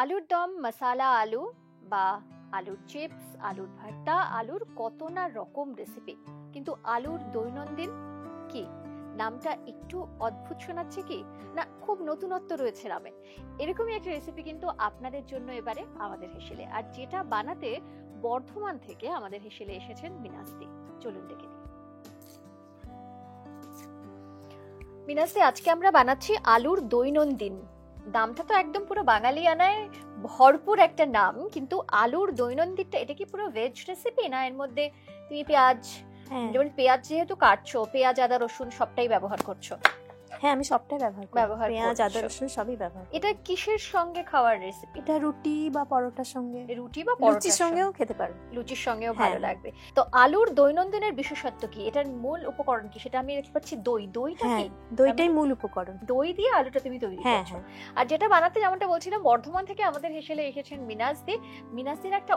আলুর দম, মশালা আলু বা আলুর চিপস, আলুর ভর্তা, আলুর কত না রকম রেসিপি। কিন্তু আলুর দৈনন্দিন কি নামটা একটু অদ্ভুত শোনাচ্ছে কি না, খুব নতুনত্ব রয়েছে নামে। এরকমই একটা রেসিপি কিন্তু আপনাদের জন্য এবারে আমাদের হেসেলে, আর যেটা বানাতে বর্ধমান থেকে আমাদের হেসেলে এসেছেন মিনাসদি। চলুন দেখে নিই। মিনাসদি, আজকে আমরা বানাচ্ছি আলুর দৈনন্দিন। নামটা তো একদম পুরো বাঙালিয়ানায় ভরপুর একটা নাম, কিন্তু আলুর দৈনন্দিনটা এটা কি পুরো ভেজ রেসিপি, না এর মধ্যে তুমি পেঁয়াজ, যেমন পেঁয়াজ যেহেতু কাটছো, পেঁয়াজ আদা রসুন সবটাই ব্যবহার করছো? হ্যাঁ, আমি সবটাই ব্যবহার করি, পেঁয়াজ আদা রসুন সবই ব্যবহার করি। এটা কিসের সঙ্গে খাওয়ার রেসিপি? এটা রুটি বা পরোটার সঙ্গে, রুটি বা পরোটার সঙ্গেও খেতে পারো, লুচির সঙ্গেও ভালো লাগবে। তো আলুর দৈনন্দিনের বিশেষত্ব কি, এটার মূল উপকরণ কি, সেটা আমি দেখতে পাচ্ছি দই। দইটা কি? দইটাই মূল উপকরণ। দই দিয়ে আলুটা তুমি তৈরি করছো। আর যেটা বানাতে যেমনটা বলছিলাম, বর্ধমান থেকে আমাদের হেসেলে এসেছেন মিনাসদি। মিনাসদির একটা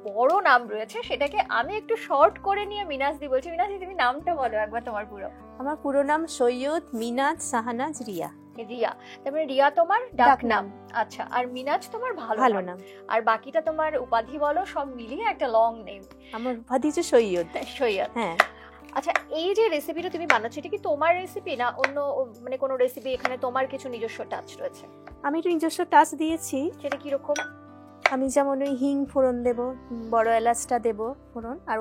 বড় নাম রয়েছে, সেটাকে আমি একটু শর্ট করে নিয়ে মিনাসদি বলছি। মিনাসদি, তুমি নামটা বলো একবার তোমার পুরো। আমার পুরো নাম সৈয়দ মিনাজ শাহনাজ রিয়া। রিয়া, তারপরে রিয়া তোমার ডাক নাম। আচ্ছা, আর মিনাজ তোমার ভালো নাম। আর বাকিটা তোমার উপাধি বলো, সব মিলিয়ে একটা লং নেম। আমার উপাধি হচ্ছে সৈয়দ। সৈয়দ, হ্যাঁ। আচ্ছা, এই যে রেসিপিটা তুমি বানাচ্ছো, এটা কি তোমার রেসিপি না অন্য মানে কোনো রেসিপি, এখানে তোমার কিছু নিজস্ব টাচ রয়েছে? আমি একটু নিজস্ব টাচ দিয়েছি। সেটা কি রকম? আমি যেমন ওই হিং ফোড়ন দেব, বড় এলাচটা দেব ফোড়ন, আর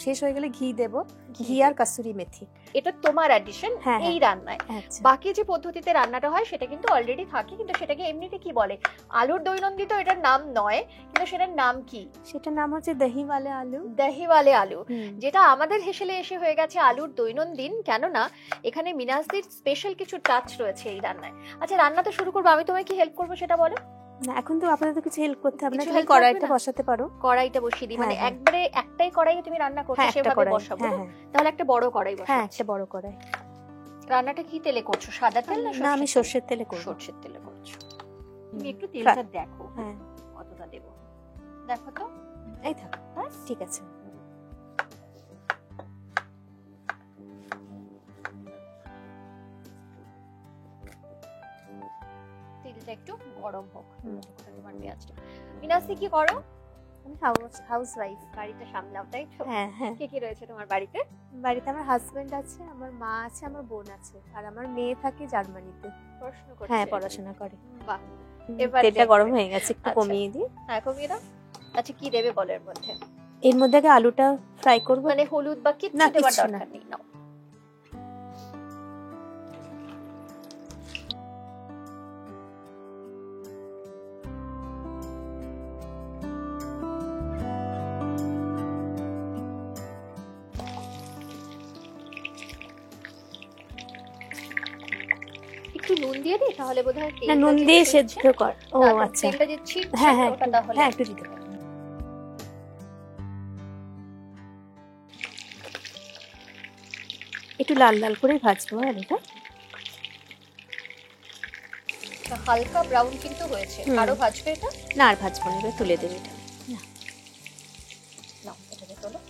শেষ হয়ে গেলে ঘি দেব, ঘি আর কাসুরি মেথি। এটা তোমার অ্যাডিশন এই রান্নায়। বাকি যে পদ্ধতিতে রান্নাটা হয় সেটা কিন্তু অলরেডি থাকে, কিন্তু সেটাকে এমনিতে কি বলে? আলুর দৈনন্দিন তো এটার নাম নয়, কিন্তু সেটার নাম কি? সেটার নাম হচ্ছে দহিওয়ালে আলু। দহিওয়ালে আলু, যেটা আমাদের হেসেলে এসে হয়ে গেছে আলুর দৈনন্দিন, কেননা এখানে মিনাসদির স্পেশাল কিছু টাচ রয়েছে এই রান্নায়। আচ্ছা, রান্না তো শুরু করবো, আমি তোমায় কি হেল্প করবো সেটা বলো। না, এখন তো আপনাদের কিছু হেল্প করতে হবে না, তুমি কড়াইটা বসাতে পারো। কড়াইটা বসিয়ে দিই, মানে একবারে একটাই কড়াইয়ে তুমি রান্না করছো সেভাবে বসাবো? তাহলে একটা বড় কড়াই বসাবো। হ্যাঁ, একটা বড় কড়াই। রান্নাটা কি তেলে করছো, সাদা তেল না আমি সরষের তেলে করব। সরষের তেলে করছো। তুমি একটু তেলটা দেখো, হ্যাঁ কতটা দেব দেখো তো। এই থাক, বাস ঠিক আছে। তেলটা একটু গরম হোক। তোমার পেঁয়াজটা। মিনাসদি কি করো? আমি হাউস ওয়াইফ, বাড়িটা সামলাও, তাই তো? হ্যাঁ হ্যাঁ। কে কে রয়েছে তোমার বাড়িতে? বাড়িতে আমার হাজবেন্ড আছে, আমার মা আছে, আমার বোন আছে, আর আমার মেয়ে থাকে জার্মানিতে পড়াশোনা করে। হ্যাঁ, পড়াশোনা করে। বাহ, এবার তেলটা গরম হয়ে গেছে, একটু কমিয়ে দিই। হ্যাঁ, কমিয়ে দাও। আচ্ছা, কি দেবে বলো এর মধ্যে? এর মধ্যে আগে আলুটা ফ্রাই করব, মানে হলুদ বা কিছু দেওয়ার দরকার নেই। নাও। একটু নুন দিয়ে দিই তাহলে বোধহয়। না, নুন দিয়ে সেদ্ধ কর। ও আচ্ছা, তেলটা দিচ্ছি। হ্যাঁ হ্যাঁ, তাহলে একটু দিতে পারো। একটু লাল লাল করে ভাজবো। আর এটা হালকা ব্রাউন কিন্তু হয়েছে, আরো ভাজবে এটা? না, আর ভাজবো না, এবার তুলে দেব এটা। নাও, এটাকে তোলো।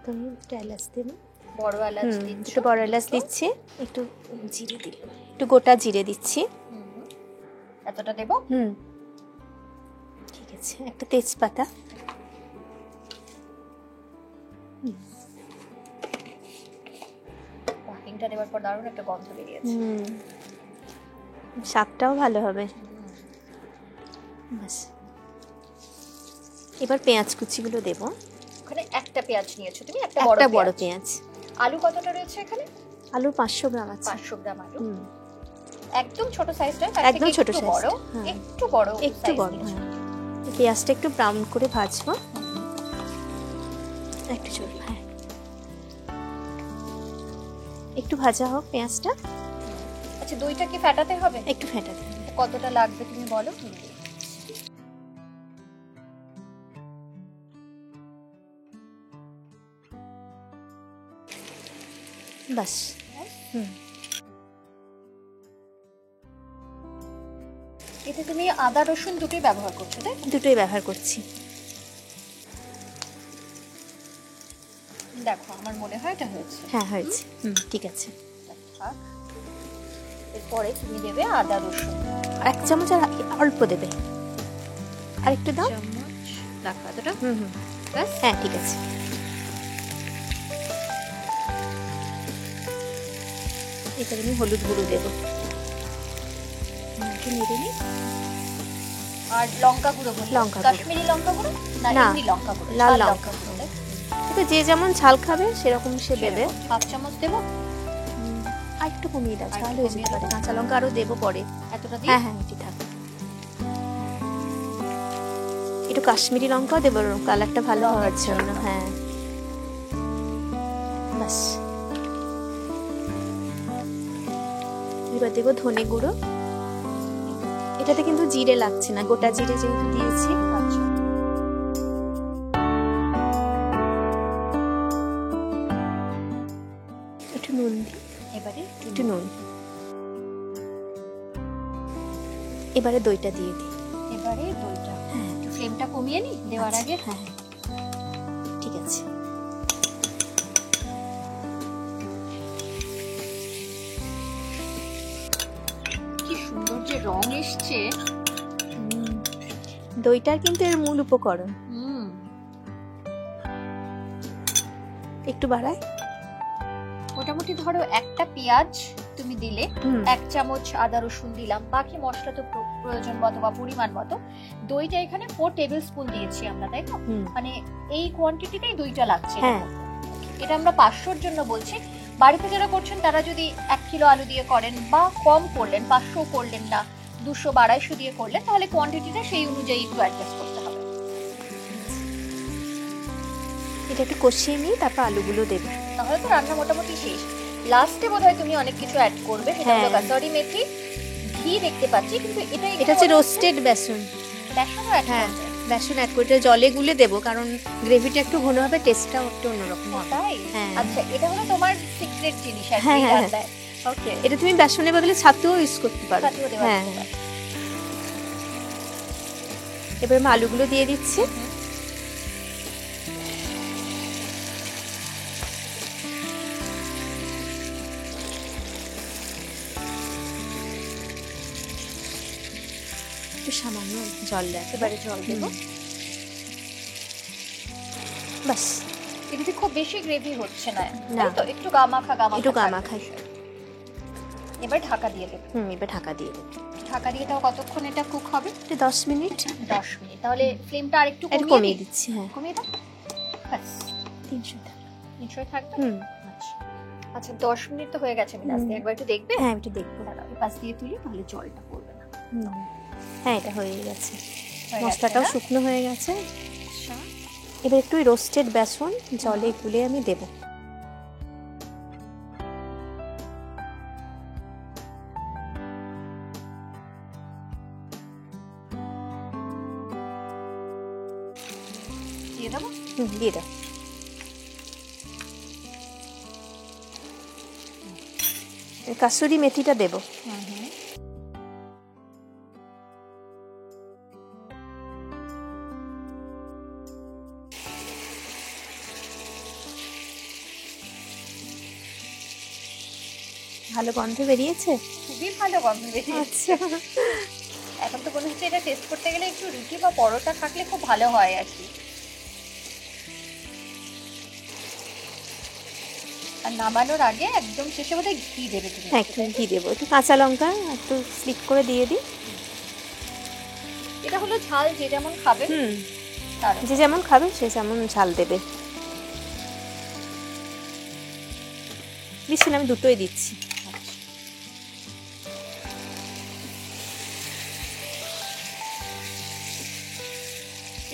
তুমি একটা এলাচ দেবে, বড় এলাচ দিচ্ছি। একটু বড় এলাচ দিচ্ছি, একটু জিরে দিই, একটু গোটা জিরে দিচ্ছি। এতটা দেব? ঠিক আছে। একটা তেজপাতা, হিংটা দেওয়ার পর দারুণ একটা গন্ধ বেরিয়েছে। স্বাদটাও ভালো হবে। বাস, এবার পেঁয়াজ কুচিগুলো দেব। ওখানে একটা পেঁয়াজ নিয়েছো তুমি, একটা বড় পেঁয়াজ। আলু কতটা রয়েছে এখানে? আলু 500 গ্রাম আছে। 500 গ্রাম আলু, একদম ছোট সাইজটা? একদম ছোট সাইজ, একটু বড়। পেঁয়াজটা একটু ব্রাউন করে ভাজবো, একটু চলবে। হ্যাঁ, একটু ভাজা হোক পেঁয়াজটা। আচ্ছা, দইটা কি ফেটাতে হবে? একটু ফেটাতে হবে। কতটা লাগবে তুমি বলো। বাস। এতে তুমি আদা রসুন দুটোই ব্যবহার করছো, তাই? দুটোই ব্যবহার করছি। দেখো আমার মনে হয় এটা হয়েছে। হ্যাঁ হয়েছে, ঠিক আছে। থাক। এরপরে তুমি দেবে আদা রসুন আর 1 চামচ, আর অল্প দেবে, আর একটু দাও। চামচ রাখো এতটা। ব্যাস। হ্যাঁ ঠিক আছে। এবার আমি হলুদ গুঁড়ো দেবো, একটু নেড়ে নিই। আর লঙ্কা গুঁড়ো বলছো? লঙ্কা গুঁড়ো। কাশ্মীরি লঙ্কা গুঁড়ো না না, এমনি লঙ্কা গুঁড়ো? লাল লাল লঙ্কা লঙ্কা গুঁড়ো। এটা যে যেমন ঝাল খাবে সেরকম সে দেবে। 1/2 চামচ দেবো। আর একটু কমিয়ে দাও, আর ঝাল একটু হয়ে কমিয়ে যেতে পারে। দেবো। কাঁচা লঙ্কা আরো দেবো পরে। এতটা দিই? হ্যাঁ হ্যাঁ, এটি থাক। একটু কাশ্মীরি লঙ্কাও দেবো কালারটা ভালো হওয়ার জন্য। হ্যাঁ বাস। এবার দেবো ধনে গুঁড়ো। এটাতে কিন্তু জিরে লাগছে না, গোটা জিরে যেহেতু দিয়েছি। আচ্ছা। একটু নুন দিই। এবারে একটু নুন। এবারে দইটা দিয়ে দিই। এবারে দইটা। একটু ফ্লেমটা কমিয়ে নি দেওয়ার আগে। হ্যাঁ ঠিক আছে। কি সুন্দর যে রং এসছে। দইটার কিন্তু এর মূল উপকরণ। একটু বাড়াই। মোটামুটি ধরো একটা পেঁয়াজ তুমি দিলে, 1 চামচ আদা রসুন দিলাম, বাকি মশলা তো প্রয়োজন মতো বা পরিমাণ মতো। দইটা এখানে 4 টেবিল স্পুন দিয়েছি আমরা, তাই তো? মানে এই কোয়ান্টিটিতেই দইটা লাগছে। হ্যাঁ। এটা আমরা 500 জন্য বলছি। বাড়িতে যারা করছেন তারা যদি 1 কিলো আলু দিয়ে করেন বা কম করলেন, 500 করলেন না, 200 বা 250 দিয়ে করলেন, তাহলে কোয়ান্টিটিটা সেই অনুযায়ী একটু অ্যাডজাস্ট করতে হবে। এটা একটু কষিয়ে নিয়ে তারপর আলুগুলো দেবো। তাহলে তো রান্না মোটামুটি শেষ। লাস্টে বোধহয় তুমি অনেক কিছু অ্যাড করবে, সেটা হলো কাসুরি মেথি, ঘি দেখতে পাচ্ছি, কিন্তু এটা হচ্ছে রোস্টেড বেসন। বেসনও অ্যাড হ্যাঁ করবে? বেসন অ্যাড করে জলে গুলে দেবো, কারণ গ্রেভিটা একটু ঘন হবে, টেস্টটাও একটু অন্যরকম হবে। তাই? হ্যাঁ। আচ্ছা, এটা হলো তোমার সিক্রেট জিনিস আর কি হ্যাঁ, হ্যাঁ, রান্নায়। ওকে। এটা তুমি বেসনের বদলে ছাতুও ইউজ করতে পারো। ছাতুও দেওয়া হ্যাঁ যেতে পারে। এবার আমি আলুগুলো দিয়ে দিচ্ছি। একটু সামান্য জল দেয়, এবারে জল দেবো। বাস। কিন্তু খুব বেশি গ্রেভি হচ্ছে না, না। তাই তো? একটু গামাখা একটু গামাখা। এবার ঢাকা দিয়ে দেবো। এবার ঢাকা দিয়ে দেবো। ঢাকা দিয়ে তাও কতক্ষণ এটা কুক হবে? 10 মিনিট। 10 মিনিট। তাহলে ফ্লেমটা আরেকটু একটু কমিয়ে কমিয়ে দিই। দিচ্ছি। হ্যাঁ কমিয়ে দাও। ব্যাস 300 থাক। 300 থাকবে। আচ্ছা। আচ্ছা 10 মিনিট তো হয়ে গেছে, মিনাস দিয়ে একবার একটু দেখবে? হ্যাঁ একটু দেখবো। দাঁড়াও, এই পাশ দিয়ে তুলি, তাহলে জলটা পড়বে না। হ্যাঁ এটা হয়ে গেছে, হয়ে মশলাটাও গেছে না? শুকনো হয়ে গেছে। আচ্ছা। এবার একটু রোস্টেড বেসন জলে গুলে আমি দেবো। দিয়ে দেবো। দিয়ে দাও। কাসুরি মেথিটা দেবো। ভালো গন্ধ বেরিয়েছে? খুবই ভালো গন্ধ বেরিয়েছে। আচ্ছা এখন তো মনে হচ্ছে এটা টেস্ট করতে গেলে একটু রুটি বা পরোটা থাকলে খুব ভালো হয় আর কি। আর নামানোর আগে একদম শেষে বোধহয় ঘি দেবে তুমি। হ্যাঁ একটু ঘি দেবো, একটু কাঁচা লঙ্কা একটু স্লিপ করে দিয়ে দিই। এটা হলো ঝাল যে যেমন খাবে। তার যে যেমন খাবে সে যেমন ঝাল দেবে। দিচ্ছি না, আমি দুটোই দিচ্ছি।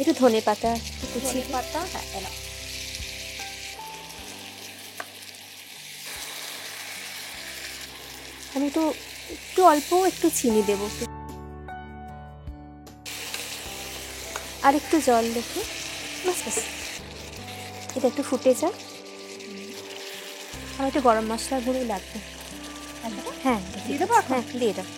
একটু ধনে পাতা কুচি। ধনে পাতা, হ্যাঁ এলাম। আমি একটু একটু অল্প একটু চিনি দেবো, আর একটু জল দেখে বাস বাস। এটা একটু ফুটে যাক। আমার একটু গরম মশলা গুঁড়ো লাগবে। হ্যাঁ দিয়ে দেবো? হ্যাঁ দিয়ে দাও।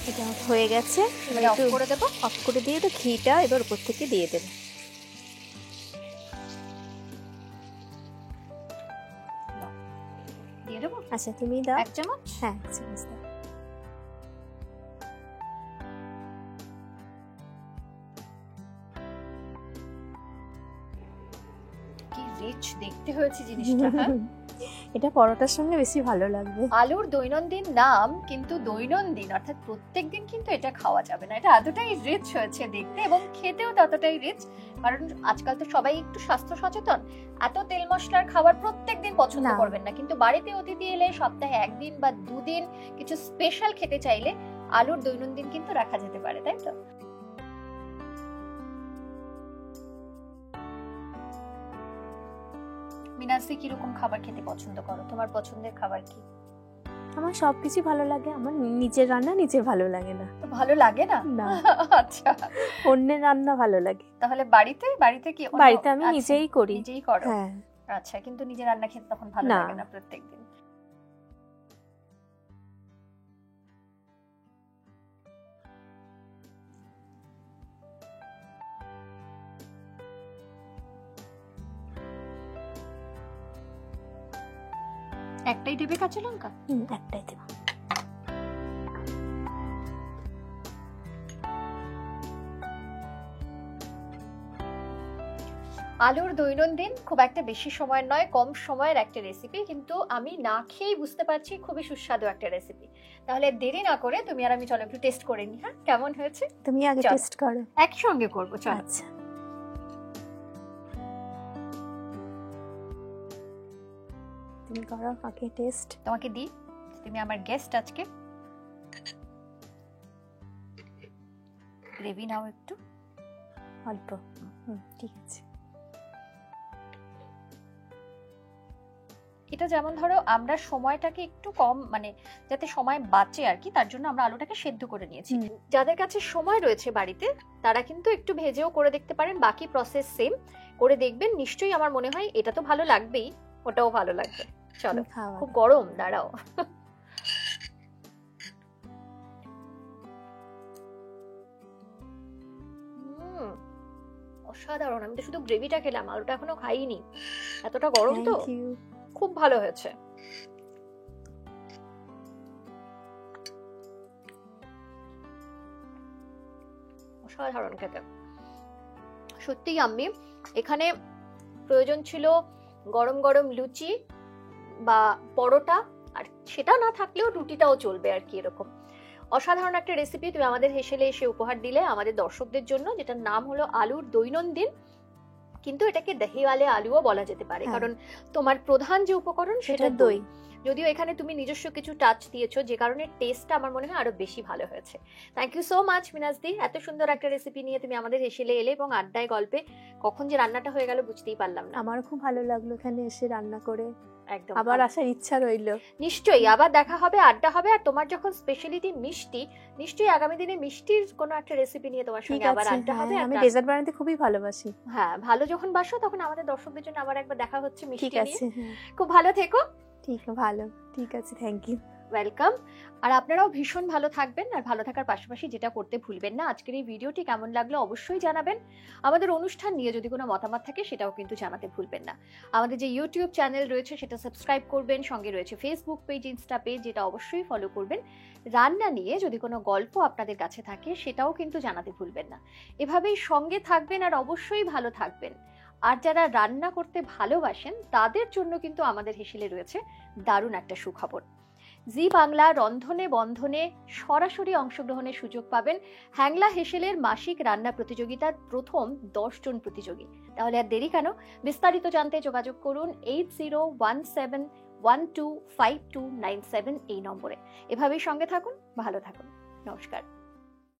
এটা হয়ে গেছে, এবার এটা একটু অফ করে দেবো। অফ করে দিয়ে তো ঘিটা এবার উপর থেকে দিয়ে দেবো। দিয়ে দেবো আচ্ছা তুমি দাও। 1 চামচ। হ্যাঁ 1 চামচ দাও। কি রিচ দেখতে হয়েছে জিনিসটা। হ্যাঁ এটা পরোটার সঙ্গে বেশি ভালো লাগবে। আলুর দৈনন্দিন নাম, কিন্তু দৈনন্দিন অর্থাৎ প্রত্যেকদিন কিন্তু এটা খাওয়া যাবে না। এটা এতটাই রিচ হয়েছে দেখতে এবং খেতেও ততটাই রিচ, কারণ আজকাল তো সবাই একটু স্বাস্থ্য সচেতন। এত তেল মশলার খাবার প্রত্যেকদিন পছন্দ না। করবেন না, কিন্তু বাড়িতে অতিথি এলে সপ্তাহে 1 দিন বা 2 দিন কিছু স্পেশাল খেতে চাইলে আলুর দৈনন্দিন কিন্তু রাখা যেতে পারে, তাই তো? মিনাসি কিরকম খাবার খেতে পছন্দ করো? তোমার পছন্দের খাবার কি? আমার সবকিছু ভালো লাগে, আমার নিজের রান্না নিজে ভালো লাগে না। তো ভালো লাগে না? না। আচ্ছা, অন্যের রান্না ভালো লাগে। তাহলে বাড়িতে কি বাড়িতে আমি আচ্ছা, নিজেই করি। নিজেই করো? হ্যাঁ। আচ্ছা, কিন্তু নিজে রান্না খেতে তখন ভালো না। লাগে না প্রত্যেকদিন। একটাই দেবে কাঁচা লঙ্কা? একটাই দেব। আলুর দৈনন্দিন খুব একটা বেশি সময়ের নয়, কম সময়ের একটা রেসিপি, কিন্তু আমি না খেয়েই বুঝতে পারছি খুবই সুস্বাদু একটা রেসিপি। তাহলে দেরি না করে তুমি আর আমি চলো একটু টেস্ট করে নিই। হ্যাঁ, কেমন হয়েছে? তুমি আগে চলো। টেস্ট করো। একসঙ্গে করবো, চলো। আচ্ছা। তুমি করো আগে টেস্ট। তোমাকে দিই, তুমি আমার গেস্ট আজকে। গ্রেভি নাও একটু। অল্প। ঠিক আছে। এটা যেমন ধরো আমরা সময়টাকে একটু কম, মানে যাতে সময় বাঁচে আর কি, তার জন্য আমরা আলুটাকে সেদ্ধ করে নিয়েছি। যাদের কাছে সময় রয়েছে বাড়িতে তারা কিন্তু একটু ভেজেও করে দেখতে পারেন, বাকি প্রসেস সেম করে দেখবেন। নিশ্চয়ই আমার মনে হয় এটা তো ভালো লাগবেই, ওটাও ভালো লাগবে। চলো, খুব গরম, দাঁড়াও। অসাধারণ। আমি তো শুধু গ্রেভিটা খেলাম, আলুটা এখনো খাইনি, এতটা গরম তো। খুব ভালো হয়েছে। অসাধারণ খেতে, সত্যি আমি এখানে প্রয়োজন ছিল গরম গরম লুচি বা পরোটা, আর সেটা না থাকলেও রুটিটাও চলবে আর কি। এরকম অসাধারণ একটা রেসিপি তুমি আমাদের হেসেলে এসে উপহার দিলে আমাদের দর্শকদের জন্য, যেটার নাম হলো আলুর দৈনন্দিন। কিন্তু এটাকে দহিওয়ালে আলুও বলা যেতে পারে, কারণ তোমার প্রধান যে উপকরণ সেটা দই। যদিও এখানে তুমি নিজস্ব কিছু টাচ দিয়েছো, যে কারণে টেস্টটা আমার মনে হয় আরো বেশি ভালো হয়েছে। থ্যাংক ইউ সো মাচ মিনাজদি, এত সুন্দর একটা রেসিপি নিয়ে তুমি আমাদের হেসেলে এলে এবং আড্ডায় গল্পে কখন যে রান্নাটা হয়ে গেল বুঝতেই পারলাম না। আমারও খুব ভালো লাগলো এখানে এসে রান্না করে। একদম, আবার আসার ইচ্ছা রইলো। নিশ্চয়ই আবার দেখা হবে, আড্ডা হবে। আর তোমার যখন স্পেশালিটি মিষ্টি, নিশ্চয়ই আগামী দিনে মিষ্টির কোনো একটা রেসিপি নিয়ে তোমার সঙ্গে আবার আড্ডা হবে। আমি ডেজার্ট বানাতে খুবই ভালোবাসি। হ্যাঁ, ভালো যখন বাসো তখন আমাদের দর্শকদের জন্য আবার একবার দেখা হচ্ছে মিষ্টি নিয়ে। ঠিক আছে, খুব ভালো থেকো। ঠিক আছে, থ্যাংক ইউ, ওয়েলকাম। আর আপনারাও ভীষণ ভালো থাকবেন, আর ভালো থাকার পাশাপাশি যেটা করতে ভুলবেন না, আজকের এই ভিডিওটি কেমন লাগলো অবশ্যই জানাবেন। আমাদের অনুষ্ঠান নিয়ে যদি কোনো মতামত থাকে সেটাও কিন্তু জানাতে ভুলবেন না। আমাদের যে ইউটিউব চ্যানেল রয়েছে সেটা সাবস্ক্রাইব করবেন, সঙ্গে রয়েছে ফেসবুক পেজ, ইনস্টা পেজ, যেটা অবশ্যই ফলো করবেন। রান্না নিয়ে যদি কোনো গল্প আপনাদের কাছে থাকে সেটাও কিন্তু জানাতে ভুলবেন না। এভাবেই সঙ্গে থাকবেন আর অবশ্যই ভালো থাকবেন। আর যারা রান্না করতে ভালোবাসেন তাদের জন্য কিন্তু আমাদের হেসেলে রয়েছে দারুণ একটা সুখবর। জি বাংলা রন্ধনে বন্ধনে সরাসরি অংশগ্রহণের সুযোগ পাবেন হ্যাংলা হেসেলের মাসিক রান্না প্রতিযোগিতার প্রথম 10 জন প্রতিযোগী। তাহলে আর দেরি কেন, বিস্তারিত জানতে যোগাযোগ করুন 8017125297 এই নম্বরে। এভাবেই সঙ্গে থাকুন, ভালো থাকুন, নমস্কার।